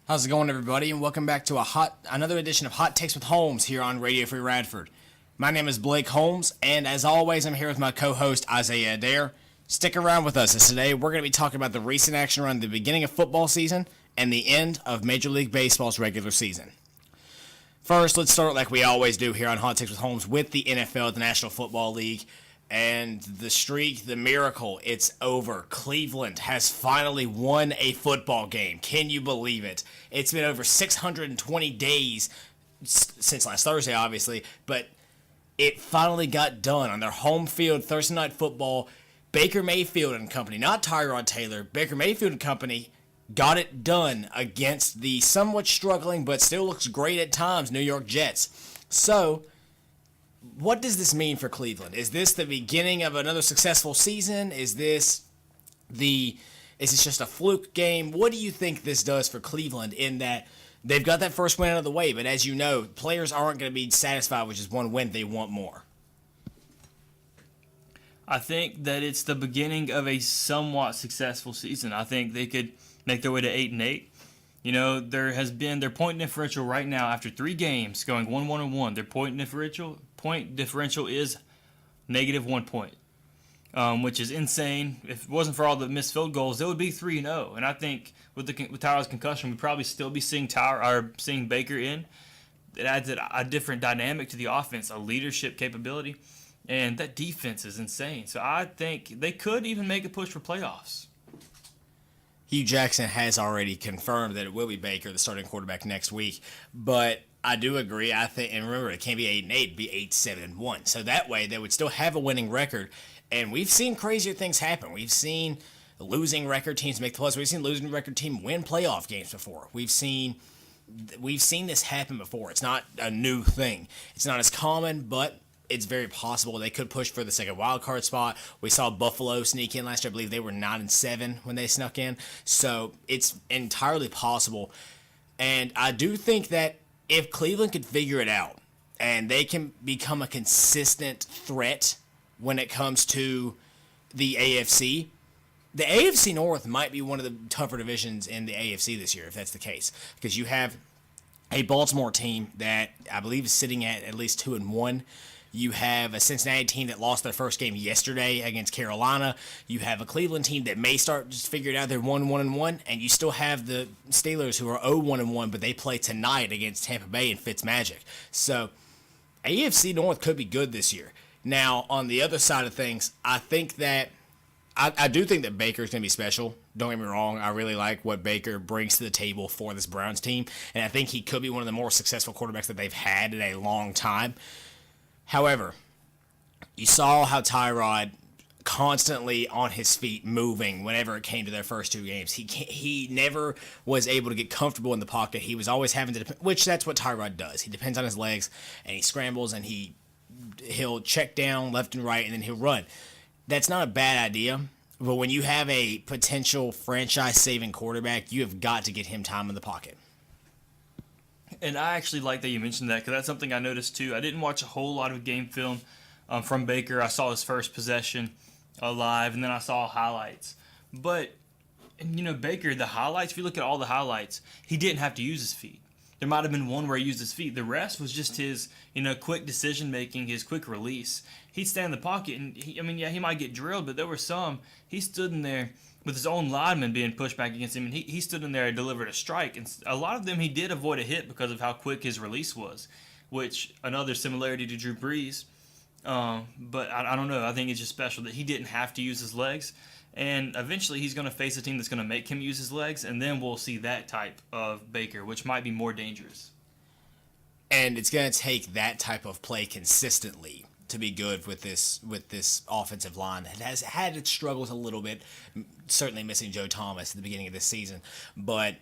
How's it going, everybody? And welcome back to another edition of Hot Takes with Holmes here on Radio Free Radford. My name is Blake Holmes, and as always, I'm here with my co-host Isaiah Addair. Stick around with us, as today we're going to be talking about the recent action around the beginning of football season and the end of Major League Baseball's regular season. First, let's start like we always do here on Hot Takes with Holmes with the NFL, the National Football League. And the streak, the miracle, it's over. Cleveland has finally won a football game. Can you believe it? It's been over 620 days since last Thursday, obviously, but it finally got done on their home field Thursday Night Football. Baker Mayfield and company, not Tyrod Taylor, Baker Mayfield and company got it done against the somewhat struggling but still looks great at times New York Jets. So, what does this mean for Cleveland? Is this the beginning of another successful season? Is this just a fluke game? What do you think this does for Cleveland in that they've got that first win out of the way, but as you know, players aren't going to be satisfied with just one win. They want more. I think that it's the beginning of a somewhat successful season. I think they could make their way to 8-8. You know, there has been their point differential right now after 3 games going 1-1-1. Their point differential is -1 point, which is insane. If it wasn't for all the missed field goals, they would be 3-0. And I think with Tyrod's concussion, we'd probably still be seeing Baker in. It adds a different dynamic to the offense, a leadership capability, and that defense is insane. So I think they could even make a push for playoffs. Hugh Jackson has already confirmed that it will be Baker, the starting quarterback, next week. But I do agree. I think, and remember, it can't be 8-8; it'd be 8-7-1. So that way, they would still have a winning record. And we've seen crazier things happen. We've seen losing record teams make the playoffs. We've seen losing record team win playoff games before. We've seen this happen before. It's not a new thing. It's not as common, but it's very possible they could push for the second wild card spot. We saw Buffalo sneak in last year. I believe they were 9-7 when they snuck in. So it's entirely possible. And I do think that if Cleveland could figure it out and they can become a consistent threat when it comes to the AFC North might be one of the tougher divisions in the AFC this year, if that's the case. Because you have a Baltimore team that I believe is sitting at least 2-1. You have a Cincinnati team that lost their first game yesterday against Carolina. You have a Cleveland team that may start just figuring out they're 1-1-1, and you still have the Steelers who are 0-1-1, but they play tonight against Tampa Bay and Fitzmagic. So AFC North could be good this year. Now, on the other side of things, I think that I do think that Baker's going to be special. Don't get me wrong. I really like what Baker brings to the table for this Browns team, and I think he could be one of the more successful quarterbacks that they've had in a long time. However, you saw how Tyrod constantly on his feet moving whenever it came to their first 2 games. He never was able to get comfortable in the pocket. He was always having to which that's what Tyrod does. He depends on his legs, and he scrambles, and he'll check down left and right, and then he'll run. That's not a bad idea, but when you have a potential franchise-saving quarterback, you have got to get him time in the pocket. And I actually like that you mentioned that because that's something I noticed too. I didn't watch a whole lot of game film from Baker. I saw his first possession live, and then I saw highlights. But, Baker, the highlights, if you look at all the highlights, he didn't have to use his feet. There might have been one where he used his feet. The rest was just his, quick decision-making, his quick release. He'd stand in the pocket, and he might get drilled, but there were some. He stood in there with his own lineman being pushed back against him, and he stood in there and delivered a strike. And a lot of them he did avoid a hit because of how quick his release was, which another similarity to Drew Brees. But I don't know. I think it's just special that he didn't have to use his legs. And eventually he's going to face a team that's going to make him use his legs, and then we'll see that type of Baker, which might be more dangerous. And it's going to take that type of play consistently to be good with this offensive line. It has had its struggles a little bit, certainly missing Joe Thomas at the beginning of this season. But,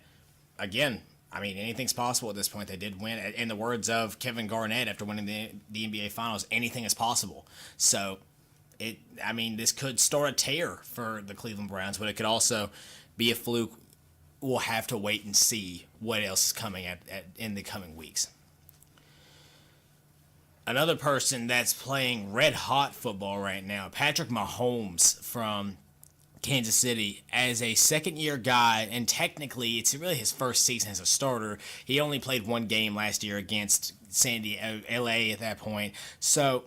again, anything's possible at this point. They did win. In the words of Kevin Garnett after winning the NBA Finals, anything is possible. So, this could start a tear for the Cleveland Browns, but it could also be a fluke. We'll have to wait and see what else is coming in the coming weeks. Another person that's playing red-hot football right now, Patrick Mahomes from Kansas City as a second-year guy, and technically it's really his first season as a starter. He only played one game last year against LA at that point. So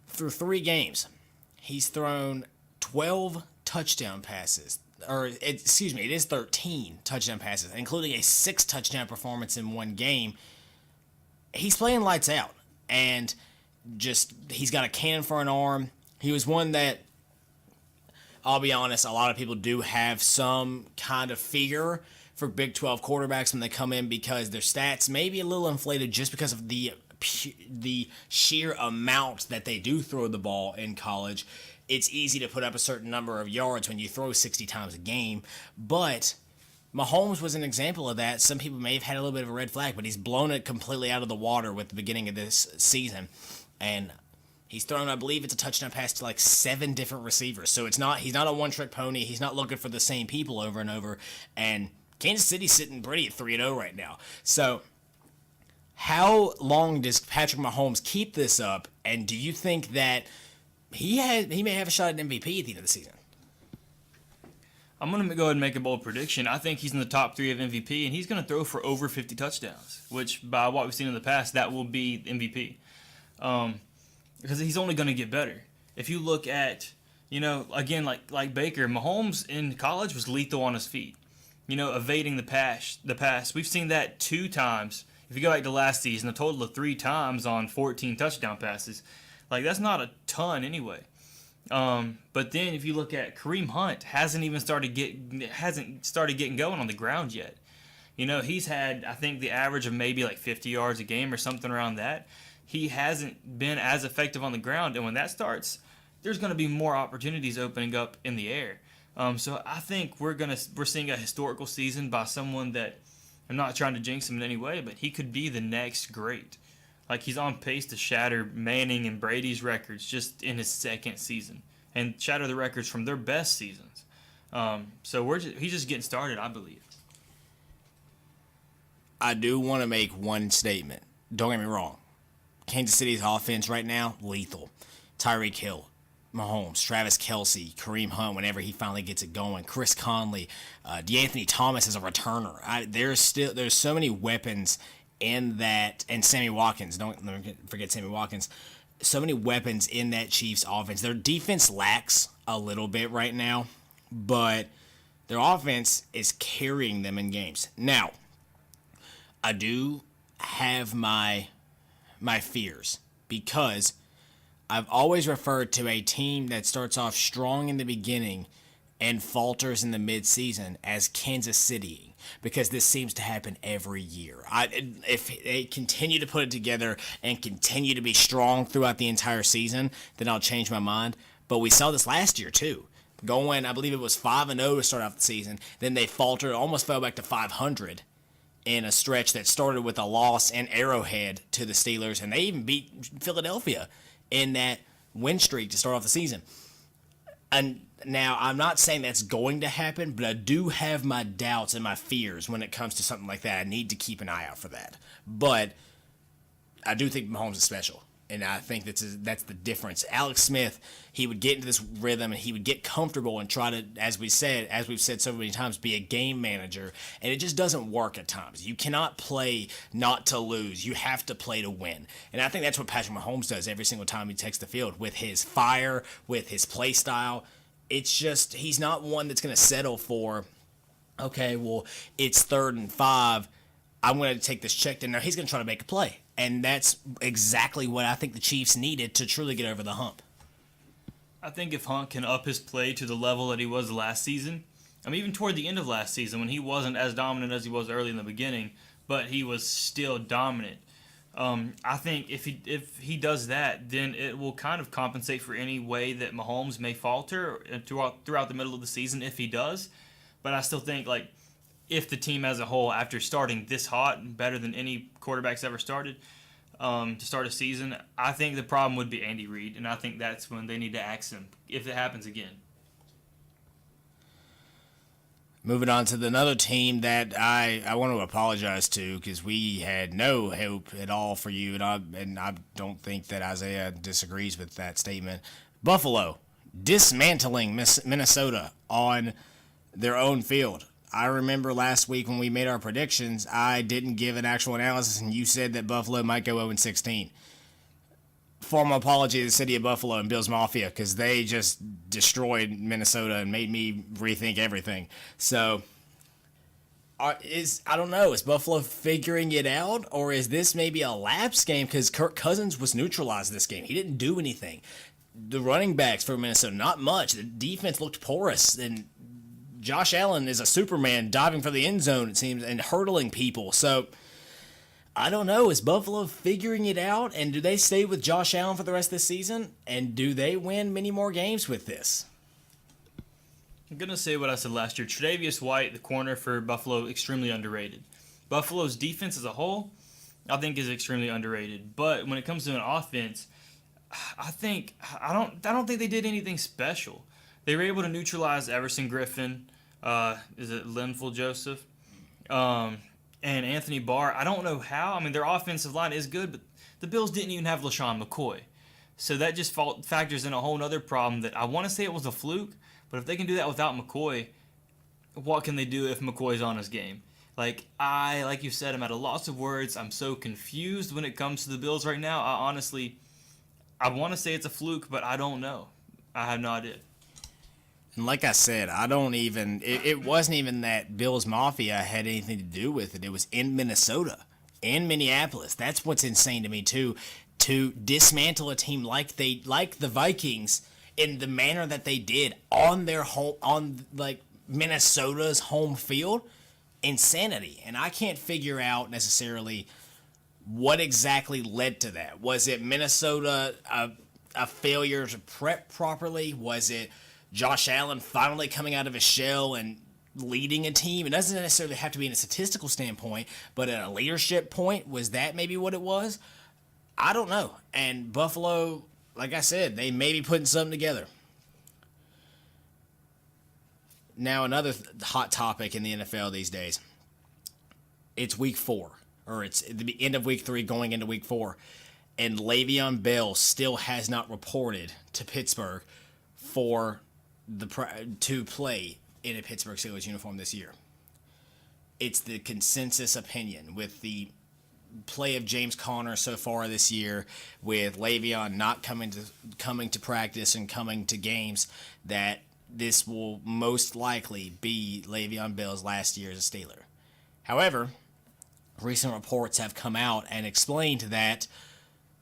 through 3 games, he's thrown 12 touchdown passes. Excuse me, it is 13 touchdown passes, including a 6 touchdown performance in one game. He's playing lights out, and he's got a cannon for an arm. He was one that, I'll be honest, a lot of people do have some kind of fear for Big 12 quarterbacks when they come in because their stats may be a little inflated just because of the sheer amount that they do throw the ball in college. It's easy to put up a certain number of yards when you throw 60 times a game, but Mahomes was an example of that. Some people may have had a little bit of a red flag, but he's blown it completely out of the water with the beginning of this season. And he's thrown, I believe it's a touchdown pass to like 7 different receivers. So he's not a one-trick pony. He's not looking for the same people over and over. And Kansas City's sitting pretty at 3-0 right now. So how long does Patrick Mahomes keep this up? And do you think that he may have a shot at MVP at the end of the season? I'm going to go ahead and make a bold prediction. I think he's in the top 3 of MVP, and he's going to throw for over 50 touchdowns, which by what we've seen in the past, that will be MVP. Because he's only going to get better. If you look at, again, like Baker, Mahomes in college was lethal on his feet. Evading the pass. We've seen that 2 times. If you go back to last season, a total of 3 times on 14 touchdown passes. Like, that's not a ton anyway. But then if you look at Kareem Hunt, hasn't started getting going on the ground yet. He's had, I think, the average of maybe like 50 yards a game or something around that. He hasn't been as effective on the ground, and when that starts, there's going to be more opportunities opening up in the air. So I think we're seeing a historical season by someone that, I'm not trying to jinx him in any way, but he could be the next great. Like, he's on pace to shatter Manning and Brady's records just in his second season, and shatter the records from their best seasons. So he's just getting started, I believe. I do want to make one statement. Don't get me wrong. Kansas City's offense right now, lethal. Tyreek Hill, Mahomes, Travis Kelce, Kareem Hunt whenever he finally gets it going, Chris Conley, DeAnthony Thomas as a returner. There's so many weapons in that, and Sammy Watkins. Don't forget Sammy Watkins. So many weapons in that Chiefs offense. Their defense lacks a little bit right now, but their offense is carrying them in games. Now, I do have my fears because I've always referred to a team that starts off strong in the beginning and falters in the midseason as Kansas City, because this seems to happen every year. If they continue to put it together and continue to be strong throughout the entire season, then I'll change my mind. But we saw this last year too. Going, I believe it was 5-0 to start off the season. Then they faltered, almost fell back to 500 in a stretch that started with a loss in Arrowhead to the Steelers, and they even beat Philadelphia in that win streak to start off the season. And now, I'm not saying that's going to happen, but I do have my doubts and my fears when it comes to something like that. I need to keep an eye out for that. But I do think Mahomes is special, and I think that's the difference. Alex Smith, he would get into this rhythm, and he would get comfortable and try to, as we've said so many times, be a game manager, and it just doesn't work at times. You cannot play not to lose. You have to play to win, and I think that's what Patrick Mahomes does every single time he takes the field, with his fire, with his play style. It's just, he's not one that's going to settle for, okay, well, it's 3rd and 5. I'm going to take this check down. No, he's going to try to make a play. And that's exactly what I think the Chiefs needed to truly get over the hump. I think if Hunt can up his play to the level that he was last season, even toward the end of last season when he wasn't as dominant as he was early in the beginning, but he was still dominant. I think if he does that, then it will kind of compensate for any way that Mahomes may falter throughout the middle of the season if he does. But I still think, like, if the team as a whole, after starting this hot, better than any quarterback's ever started to start a season, I think the problem would be Andy Reid, and I think that's when they need to axe him if it happens again. Moving on to another team that I want to apologize to, because we had no hope at all for you, and I don't think that Isaiah disagrees with that statement. Buffalo, dismantling Minnesota on their own field. I remember last week when we made our predictions, I didn't give an actual analysis, and you said that Buffalo might go 0-16. Formal apology to the city of Buffalo and Bills Mafia, because they just destroyed Minnesota and made me rethink everything. So, I don't know, is Buffalo figuring it out, or is this maybe a lapse game? Because Kirk Cousins was neutralized this game. He didn't do anything. The running backs for Minnesota, not much. The defense looked porous, and Josh Allen is a Superman diving for the end zone, it seems, and hurdling people. So, I don't know. Is Buffalo figuring it out? And do they stay with Josh Allen for the rest of the season? And do they win many more games with this? I'm going to say what I said last year. Tre'Davious White, the corner for Buffalo, extremely underrated. Buffalo's defense as a whole, I think, is extremely underrated. But when it comes to an offense, I don't think they did anything special. They were able to neutralize Everson Griffin, is it Linval Joseph, and Anthony Barr. I don't know how. I mean, their offensive line is good, but the Bills didn't even have LaShawn McCoy. So that just factors in a whole other problem that I want to say it was a fluke, but if they can do that without McCoy, what can they do if McCoy's on his game? Like you said, I'm at a loss of words. I'm so confused when it comes to the Bills right now. I want to say it's a fluke, but I don't know. I have no idea. And like I said, it wasn't even that Bills Mafia had anything to do with it. It was in Minnesota, in Minneapolis. That's what's insane to me, too. To dismantle a team like the Vikings in the manner that they did on their home, on like Minnesota's home field, insanity. And I can't figure out necessarily what exactly led to that. Was it Minnesota a failure to prep properly? Was it Josh Allen finally coming out of his shell and leading a team? It doesn't necessarily have to be in a statistical standpoint, but at a leadership point, was that maybe what it was? I don't know. And Buffalo, like I said, they may be putting something together. Now, another hot topic in the NFL these days. It's week 4, or it's the end of week 3 going into week 4, and Le'Veon Bell still has not reported to Pittsburgh to play in a Pittsburgh Steelers uniform this year. It's the consensus opinion with the play of James Conner so far this year, with Le'Veon not coming to practice and coming to games, that this will most likely be Le'Veon Bell's last year as a Steeler. However, recent reports have come out and explained that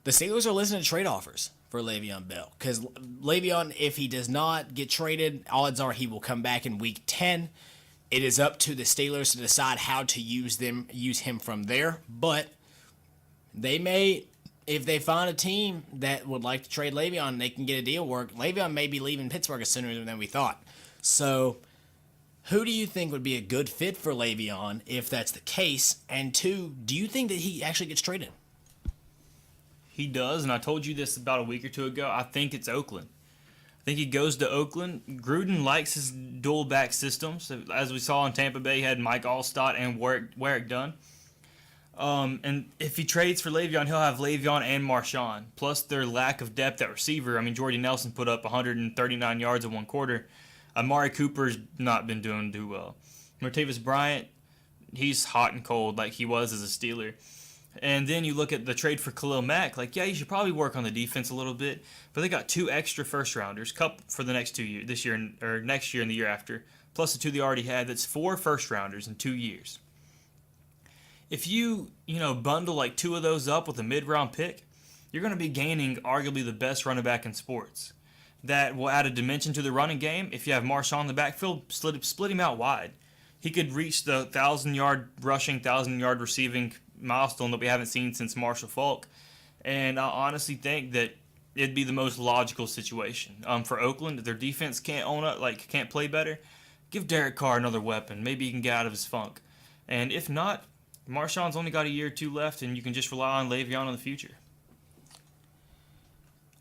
the Steelers are listening to trade offers for Le'Veon Bell, because Le'Veon, if he does not get traded, odds are he will come back in week 10. It is up to the Steelers to decide how to use him from there, but they may, if they find a team that would like to trade Le'Veon and they can get a deal work, Le'Veon may be leaving Pittsburgh sooner than we thought. So, who do you think would be a good fit for Le'Veon if that's the case? And 2, do you think that he actually gets traded? He does, and I told you this about a week or 2 ago. I think it's Oakland. I think he goes to Oakland. Gruden likes his dual back system. So as we saw in Tampa Bay, he had Mike Allstott and Warwick Dunn. And if he trades for Le'Veon, he'll have Le'Veon and Marshawn. Plus their lack of depth at receiver. I mean, Jordy Nelson put up 139 yards in one quarter. Amari Cooper's not been doing too well. Martavis Bryant, he's hot and cold like he was as a Steeler. And then you look at the trade for Khalil Mack. Like, yeah, you should probably work on the defense a little bit. But they got 2 extra first-rounders, couple for the next 2 years, this year or next year and the year after, plus the 2 they already had. That's 4 first-rounders in 2 years. If you bundle like 2 of those up with a mid-round pick, you're going to be gaining arguably the best running back in sports. That will add a dimension to the running game. If you have Marshawn in the backfield, split him out wide. He could reach the 1,000-yard rushing, 1,000-yard receiving milestone that we haven't seen since Marshall Faulk. And I honestly think that it'd be the most logical situation. For Oakland, if their defense can't play better, give Derek Carr another weapon. Maybe he can get out of his funk. And if not, Marshawn's only got a year or 2 left, and you can just rely on Le'Veon in the future.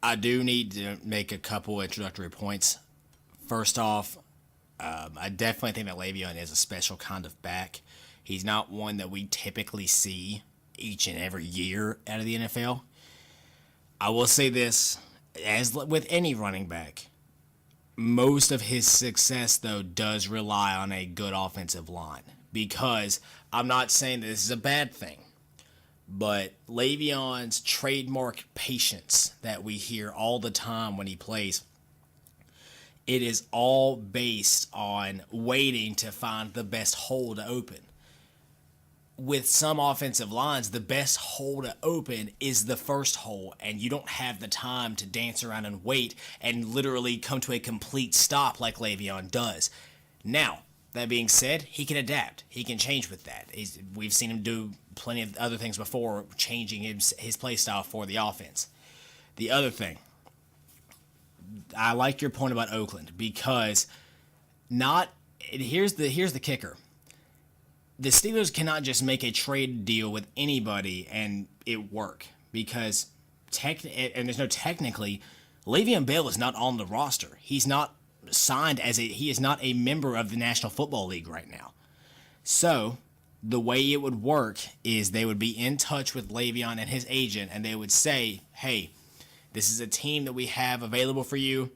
I do need to make a couple introductory points. First off, I definitely think that Le'Veon is a special kind of back. He's not one that we typically see each and every year out of the NFL. I will say this, as with any running back, Most of his success, though, does rely on a good offensive line. Because I'm not saying that this is a bad thing, but Le'Veon's trademark patience that we hear all the time when he plays, it is all based on waiting to find the best hole to open. With some offensive lines, the best hole to open is the first hole, and you don't have the time to dance around and wait and literally come to a complete stop like Le'Veon does. Now, that being said, he can adapt. He can change with that. We've seen him do plenty of other things before, changing his play style for the offense. The other thing, I like your point about Oakland because here's the kicker. The Steelers cannot just make a trade deal with anybody and it work because and there's no technically, Le'Veon Bell is not on the roster. He's not signed he is not a member of the National Football League right now. So the way it would work is they would be in touch with Le'Veon and his agent and they would say, hey, this is a team that we have available for you.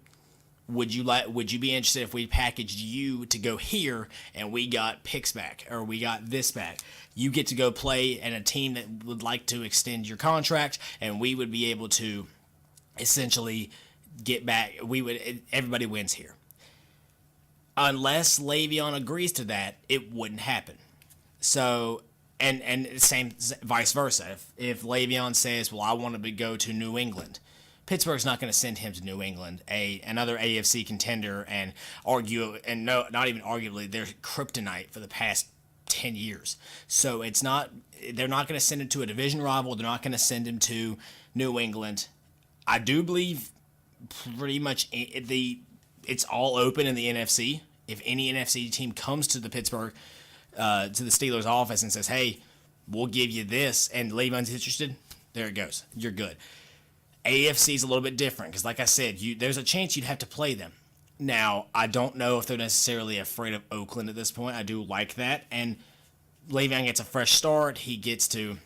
Would you be interested if we packaged you to go here and we got picks back or we got this back? You get to go play in a team that would like to extend your contract and we would be able to essentially get back. Everybody wins here. Unless Le'Veon agrees to that, it wouldn't happen. So, and same vice versa. If Le'Veon says, well, I want to go to New England, Pittsburgh's not going to send him to New England, another AFC contender, and not even arguably, they're kryptonite for the past 10 years. So they're not going to send him to a division rival. They're not going to send him to New England. I do believe pretty much it's all open in the NFC. If any NFC team comes to the Pittsburgh, to the Steelers office and says, hey, we'll give you this, and Le'Veon's interested, there it goes. You're good. AFC is a little bit different because, like I said, there's a chance you'd have to play them. Now, I don't know if they're necessarily afraid of Oakland at this point. I do like that. And Le'Veon gets a fresh start. He gets to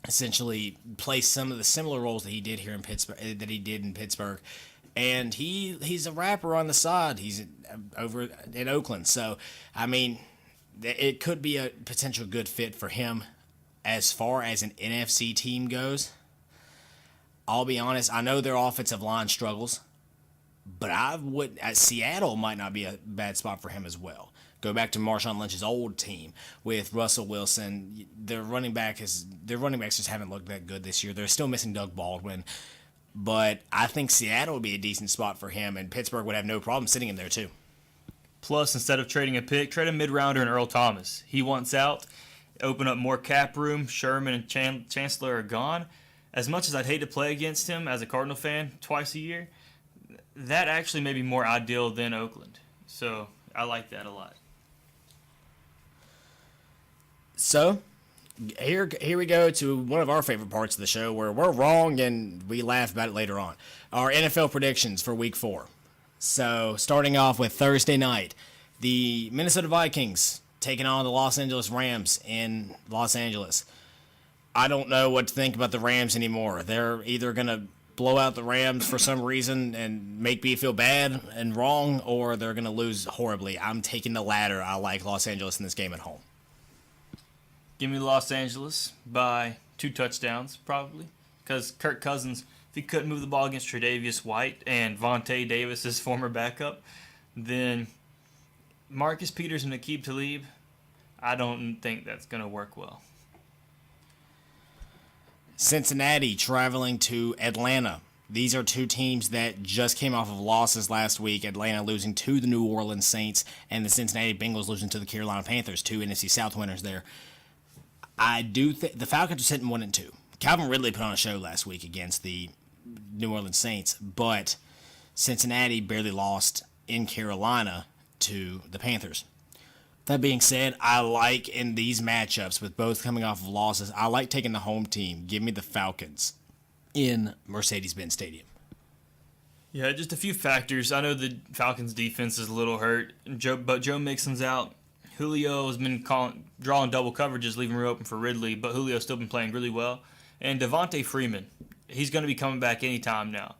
essentially play some of the similar roles that he did here in Pittsburgh, and he's a rapper on the side. He's over in Oakland. So, I mean, it could be a potential good fit for him as far as an NFC team goes. I'll be honest, I know their offensive line struggles, but Seattle might not be a bad spot for him as well. Go back to Marshawn Lynch's old team with Russell Wilson. Their running backs just haven't looked that good this year. They're still missing Doug Baldwin, but I think Seattle would be a decent spot for him, and Pittsburgh would have no problem sitting him there too. Plus, instead of trading a pick, trade a mid-rounder in Earl Thomas. He wants out, open up more cap room. Sherman and Chancellor are gone. As much as I'd hate to play against him as a Cardinal fan twice a year, that actually may be more ideal than Oakland. So I like that a lot. So here we go to one of our favorite parts of the show where we're wrong and we laugh about it later on. Our NFL predictions for Week 4. So starting off with Thursday night, the Minnesota Vikings taking on the Los Angeles Rams in Los Angeles. I don't know what to think about the Rams anymore. They're either going to blow out the Rams for some reason and make me feel bad and wrong, or they're going to lose horribly. I'm taking the latter. I like Los Angeles in this game at home. Give me Los Angeles by 2 touchdowns, probably. Because Kirk Cousins, if he couldn't move the ball against Tre'Davious White and Vontae Davis, his former backup, then Marcus Peters and Aqib Talib, I don't think that's going to work well. Cincinnati traveling to Atlanta. These are two teams that just came off of losses last week. Atlanta losing to the New Orleans Saints and the Cincinnati Bengals losing to the Carolina Panthers, 2 NFC South winners there. I do think the Falcons are sitting 1-2. Calvin Ridley put on a show last week against the New Orleans Saints, but Cincinnati barely lost in Carolina to the Panthers. That being said, I like in these matchups with both coming off of losses, I like taking the home team. Give me the Falcons in Mercedes-Benz Stadium. Yeah, just a few factors. I know the Falcons' defense is a little hurt, but Joe Mixon's out. Julio has been drawing double coverages, leaving room open for Ridley, but Julio's still been playing really well. And Devontae Freeman, he's going to be coming back anytime now.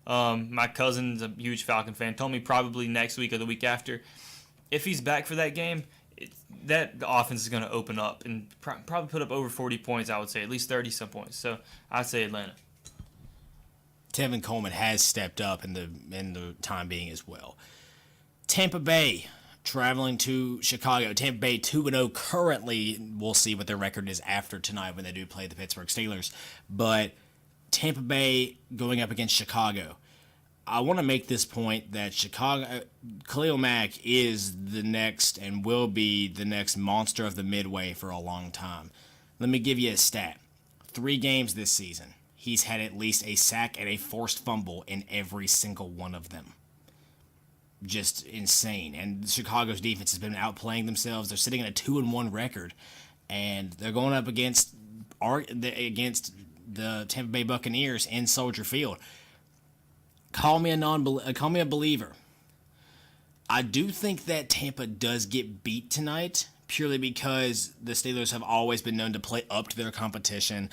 My cousin's a huge Falcon fan. Told me probably next week or the week after. If he's back for that game, the offense is going to open up and probably put up over 40 points, I would say. At least 30-some points. So I'd say Atlanta. Tevin Coleman has stepped up in the time being as well. Tampa Bay traveling to Chicago. Tampa Bay 2-0 currently. We'll see what their record is after tonight when they do play the Pittsburgh Steelers. But Tampa Bay going up against Chicago. I want to make this point that Khalil Mack is the next and will be the next monster of the Midway for a long time. Let me give you a stat. 3 games this season. He's had at least a sack and a forced fumble in every single one of them. Just insane. And Chicago's defense has been outplaying themselves. They're sitting at a 2-1 record, and they're going up against the Tampa Bay Buccaneers in Soldier Field. Call me a believer. I do think that Tampa does get beat tonight purely because the Steelers have always been known to play up to their competition.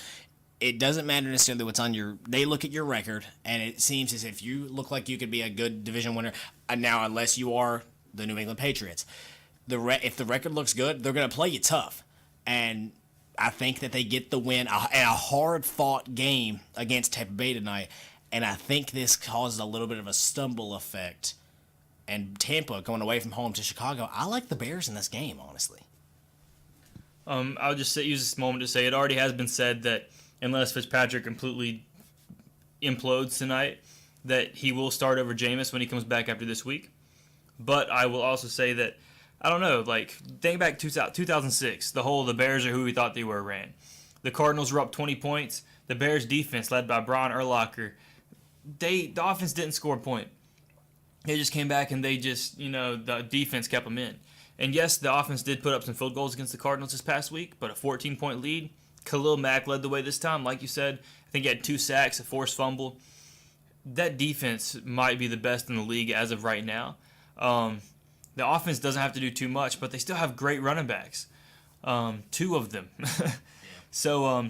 It doesn't matter necessarily what's on they look at your record, and it seems as if you look like you could be a good division winner. Now, unless you are the New England Patriots. If the record looks good, they're going to play you tough. And I think that they get the win, a hard-fought game against Tampa Bay tonight, and I think this causes a little bit of a stumble effect. And Tampa going away from home to Chicago, I like the Bears in this game, honestly. I'll just use this moment to say it already has been said that unless Fitzpatrick completely implodes tonight, that he will start over Jameis when he comes back after this week. But I will also say that, I don't know, think back to 2006, the Bears are who we thought they were ran. The Cardinals were up 20 points. The Bears defense, led by Brian Urlacher, the offense didn't score a point. They just came back and the defense kept them in. And yes, the offense did put up some field goals against the Cardinals this past week, but a 14-point lead. Khalil Mack led the way this time. Like you said, I think he had 2 sacks, a forced fumble. That defense might be the best in the league as of right now. The offense doesn't have to do too much, but they still have great running backs. 2 of them. So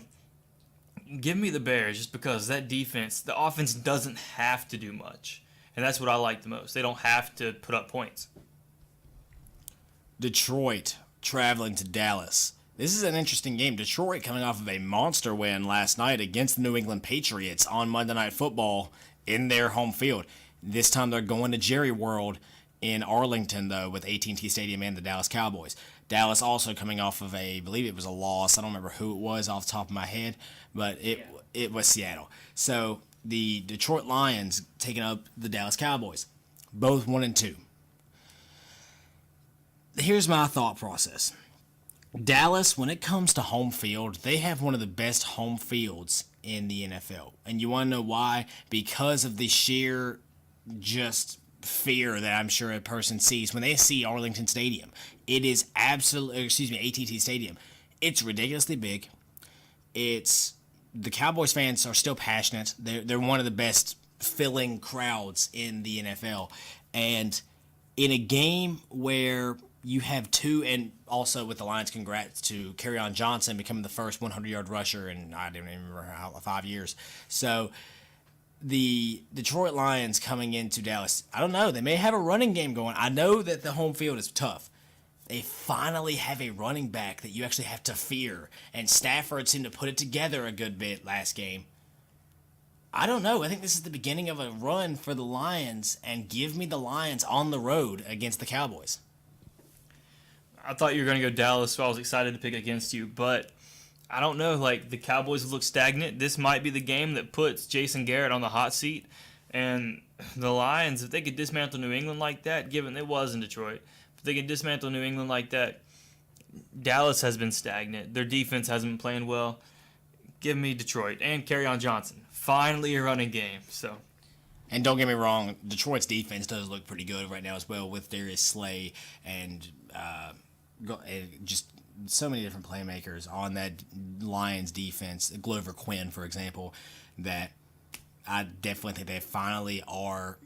give me the Bears just because that defense, the offense doesn't have to do much. And that's what I like the most. They don't have to put up points. Detroit traveling to Dallas. This is an interesting game. Detroit coming off of a monster win last night against the New England Patriots on Monday Night Football in their home field. This time they're going to Jerry World in Arlington, though, with AT&T Stadium and the Dallas Cowboys. Dallas also coming off of I believe it was a loss. I don't remember who it was off the top of my head, but it was Seattle. So the Detroit Lions taking up the Dallas Cowboys, both 1-2. Here's my thought process. Dallas, when it comes to home field, they have one of the best home fields in the NFL. And you want to know why? Because of the sheer just fear that I'm sure a person sees when they see Arlington Stadium. It is AT&T Stadium. It's ridiculously big. The Cowboys fans are still passionate. They're one of the best filling crowds in the NFL. And in a game where you have 2, and also with the Lions, congrats to Kerryon Johnson becoming the first 100-yard rusher in, I don't even remember how, 5 years. So the Detroit Lions coming into Dallas, I don't know, they may have a running game going. I know that the home field is tough. They finally have a running back that you actually have to fear, and Stafford seemed to put it together a good bit last game. I don't know. I think this is the beginning of a run for the Lions, and give me the Lions on the road against the Cowboys. I thought you were going to go Dallas, so I was excited to pick against you. But I don't know. The Cowboys look stagnant. This might be the game that puts Jason Garrett on the hot seat. And the Lions, if they could dismantle New England like that, given it was in Detroit, if they could dismantle New England like that, Dallas has been stagnant. Their defense hasn't been playing well. Give me Detroit and Kerryon Johnson. Finally a running game. So. And don't get me wrong, Detroit's defense does look pretty good right now as well with Darius Slay and just so many different playmakers on that Lions defense. Glover Quinn, for example, that I definitely think they finally are